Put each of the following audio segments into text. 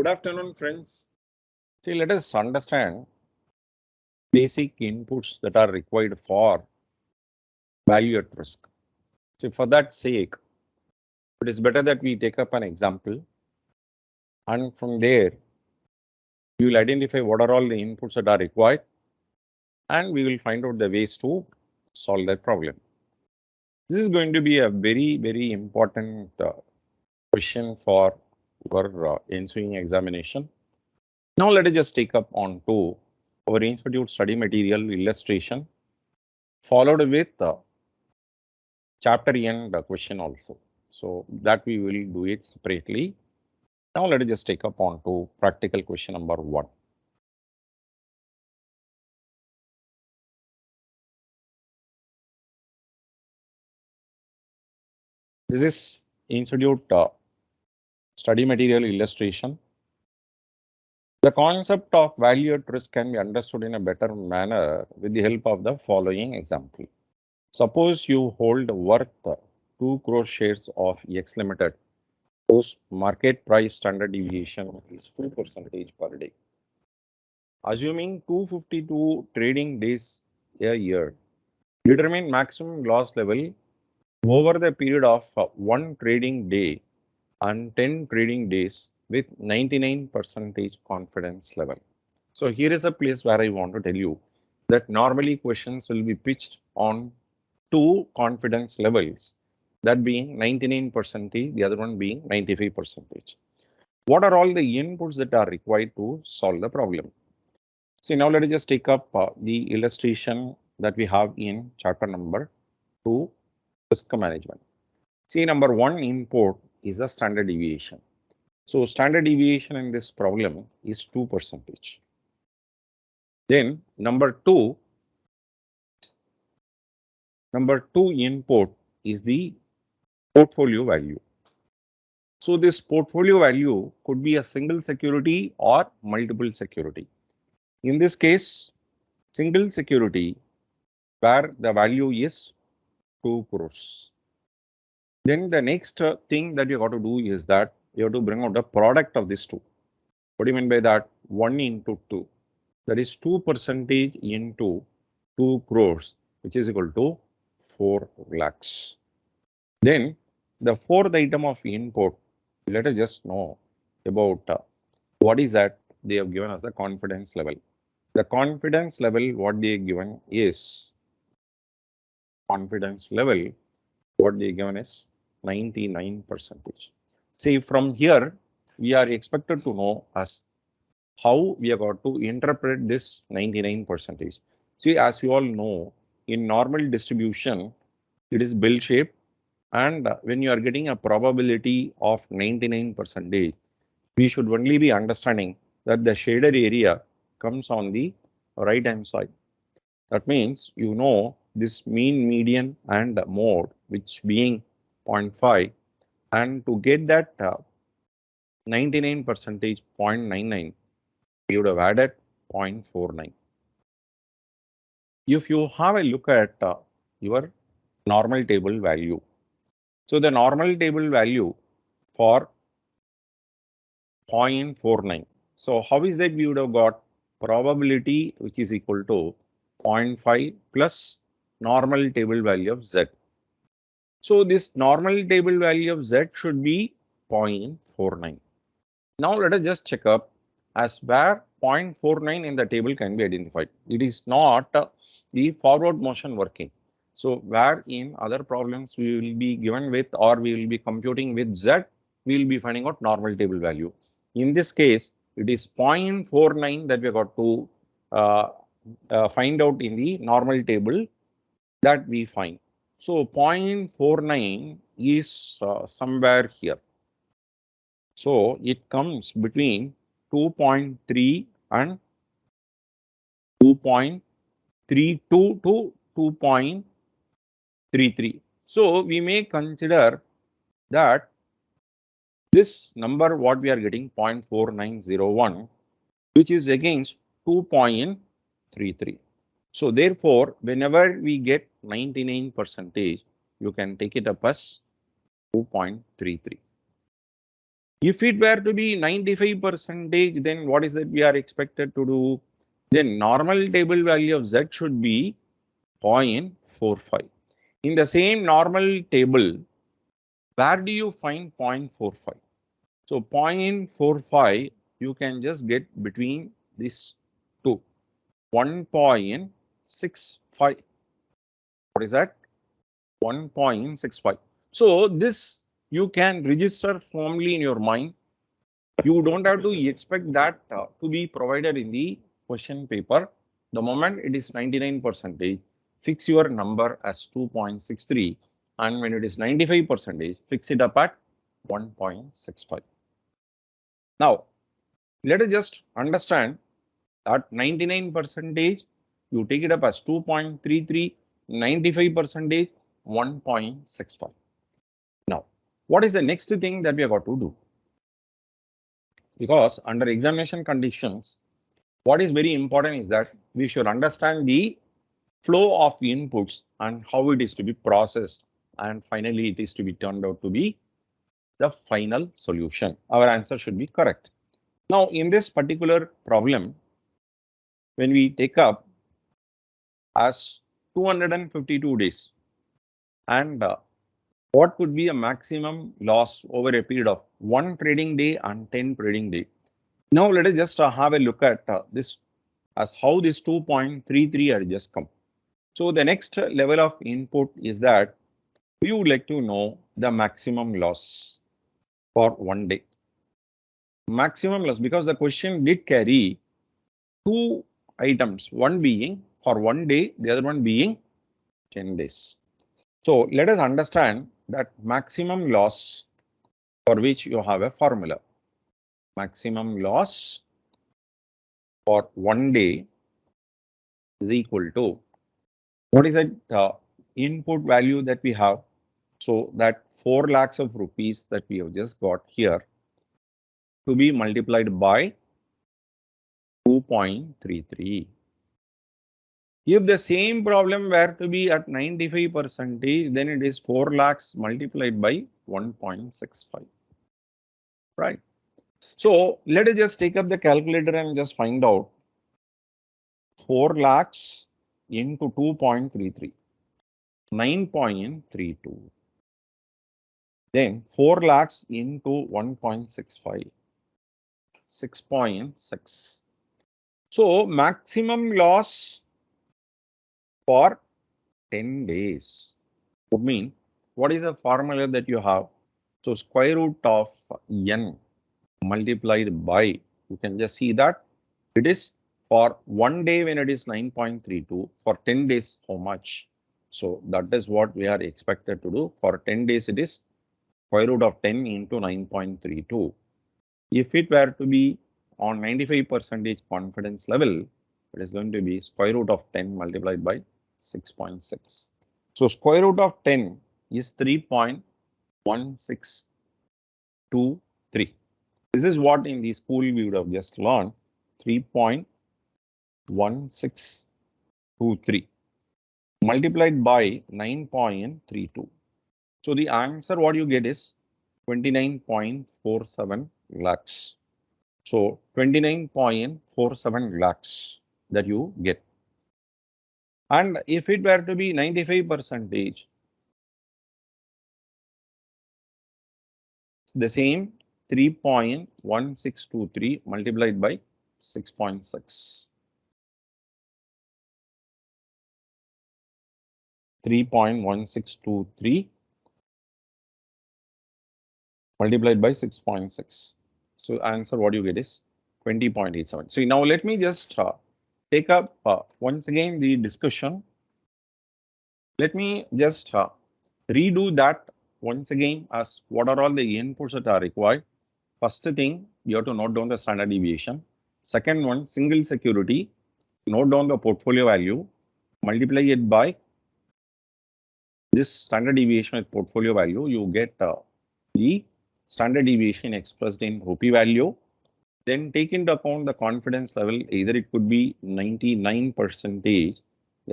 Good afternoon, friends. See, let us understand basic inputs that are required for value at risk. See, for that sake, it is better that we take up an example, and from there, we will identify what are all the inputs that are required, and we will find out the ways to solve that problem. This is going to be a very important question for your ensuing examination. Now, let us just take up on to our institute study material illustration, followed with chapter end question also. So that we will do it separately. Now let us just take up on to practical question number 1. This is institute study material illustration. The concept of value at risk can be understood in a better manner with the help of the following example. Suppose you hold worth 2 crore shares of X Limited, whose market price standard deviation is 2% per day. Assuming 252 trading days a year, determine maximum loss level over the period of 1 trading day and 10 trading days with 99% confidence level. So here is a place where I want to tell you that normally questions will be pitched on 2 confidence levels, that being 99%, the other one being 95%. What are all the inputs that are required to solve the problem? So now let us just take up the illustration that we have in chapter number 2, risk management. See, number 1 input is the standard deviation. So standard deviation in this problem is 2%. Then number 2 input is the portfolio value. So this portfolio value could be a single security or multiple security. In this case, single security where the value is 2 crores. Then the next thing that you got to do is that you have to bring out the product of these two. What do you mean by that? 1 into 2. That is 2% into 2 crores, which is equal to 4 lakhs. Then the fourth item of input, let us just know about what is that they have given us the confidence level. The confidence level, what they have given is confidence level, what they have given is 99%. See, from here, we are expected to know as how we are going to interpret this 99%. See, as we all know, in normal distribution, it is bell shaped, and when you are getting a probability of 99%, we should only be understanding that the shaded area comes on the right hand side. That means you know this mean, median, and mode, which being 0.5, and to get that 99%, 0.99, we would have added 0.49. If you have a look at your normal table value, so the normal table value for 0.49. So how is that we would have got probability which is equal to 0.5 plus normal table value of Z. So this normal table value of Z should be 0.49. Now let us just check up as where 0.49 in the table can be identified. It is not the forward motion working. So where in other problems we will be given with or we will be computing with Z, we will be finding out normal table value. In this case, it is 0.49 that we got to find out in the normal table that we find. So 0.49 is somewhere here. So it comes between 2.3 and 2.32 to 2.33. So we may consider that this number what we are getting 0.4901, which is against 2.33. So therefore, whenever we get 99%, you can take it up as 2.33. If it were to be 95%, then what is that we are expected to do? Then normal table value of Z should be 0.45. In the same normal table, where do you find 0.45? So 0.45, you can just get between these two. 1.65. What is that? 1.65. So this you can register firmly in your mind. You don't have to expect that to be provided in the question paper. The moment it is 99%, fix your number as 2.63, and when it is 95%, fix it up at 1.65. Now, let us just understand that 99%, you take it up as 2.33, 95%, 1.65. Now, what is the next thing that we have got to do? Because under examination conditions, what is very important is that we should understand the flow of inputs and how it is to be processed, and finally it is to be turned out to be the final solution. Our answer should be correct. Now, in this particular problem, when we take up as 252 days, and what could be a maximum loss over a period of 1 trading day and 10 trading day. Now let us just have a look at this as how this 2.33 had just come. So the next level of input is that we would like to know the maximum loss for 1 day. Maximum loss, because the question did carry two items, one being for 1 day, the other one being 10 days. So let us understand that maximum loss, for which you have a formula. Maximum loss for 1 day is equal to, what is that input value that we have? So that 4 lakhs of rupees that we have just got here to be multiplied by 2.33. If the same problem were to be at 95%, then it is 4 lakhs multiplied by 1.65. Right. So let us just take up the calculator and just find out 4 lakhs into 2.33, 9.32. Then 4 lakhs into 1.65, 6.6. So maximum loss for 10 days would mean, what is the formula that you have? So square root of n multiplied by, you can just see that it is for 1 day when it is 9.32, for 10 days how much? So that is what we are expected to do. For 10 days it is square root of 10 into 9.32. If it were to be on 95% confidence level, it is going to be square root of 10 multiplied by 6.6. So square root of 10 is 3.1623. This is what in the school we would have just learned, 3.1623 multiplied by 9.32. So the answer what you get is 29.47 lakhs. So 29.47 lakhs that you get. And if it were to be 95%, the same 3.1623 multiplied by 6.6. 3.1623 multiplied by 6.6. So answer what you get is 20.87. So now let me just take up once again the discussion. Let me just redo that once again as what are all the inputs that are required. First thing, you have to note down the standard deviation. Second one, single security, note down the portfolio value, multiply it by this standard deviation with portfolio value, you get the standard deviation expressed in rupee value. Then take into account the confidence level, either it could be 99%, the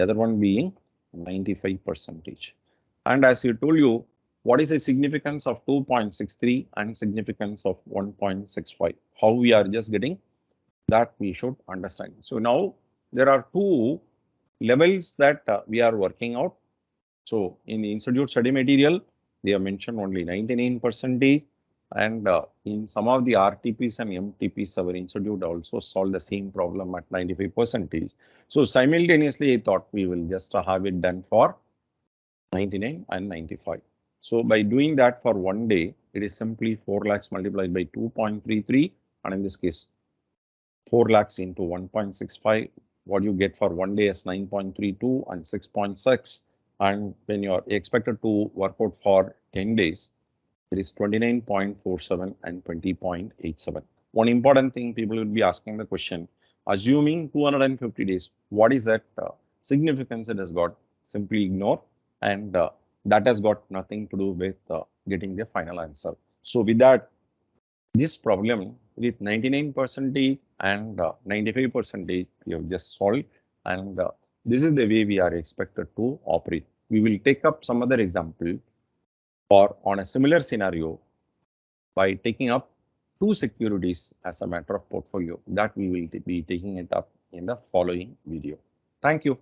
other one being 95%. And as you told you, what is the significance of 2.63 and significance of 1.65? How we are just getting that we should understand. So now there are two levels that we are working out. So in the institute study material, they have mentioned only 99%, and in some of the RTPs and MTPs, our institute also solved the same problem at 95%. So simultaneously, I thought we will just have it done for 99 and 95. So by doing that for one day, it is simply 4 lakhs multiplied by 2.33, and in this case, 4 lakhs into 1.65. What you get for one day is 9.32 and 6.6. And when you are expected to work out for 10 days, it is 29.47 and 20.87. One important thing, people will be asking the question, assuming 250 days, what is that significance it has got? Simply ignore, and that has got nothing to do with getting the final answer. So with that, this problem with 99% and 95% we have just solved, and this is the way we are expected to operate. We will take up some other example or on a similar scenario by taking up two securities as a matter of portfolio, that we will be taking it up in the following video. Thank you.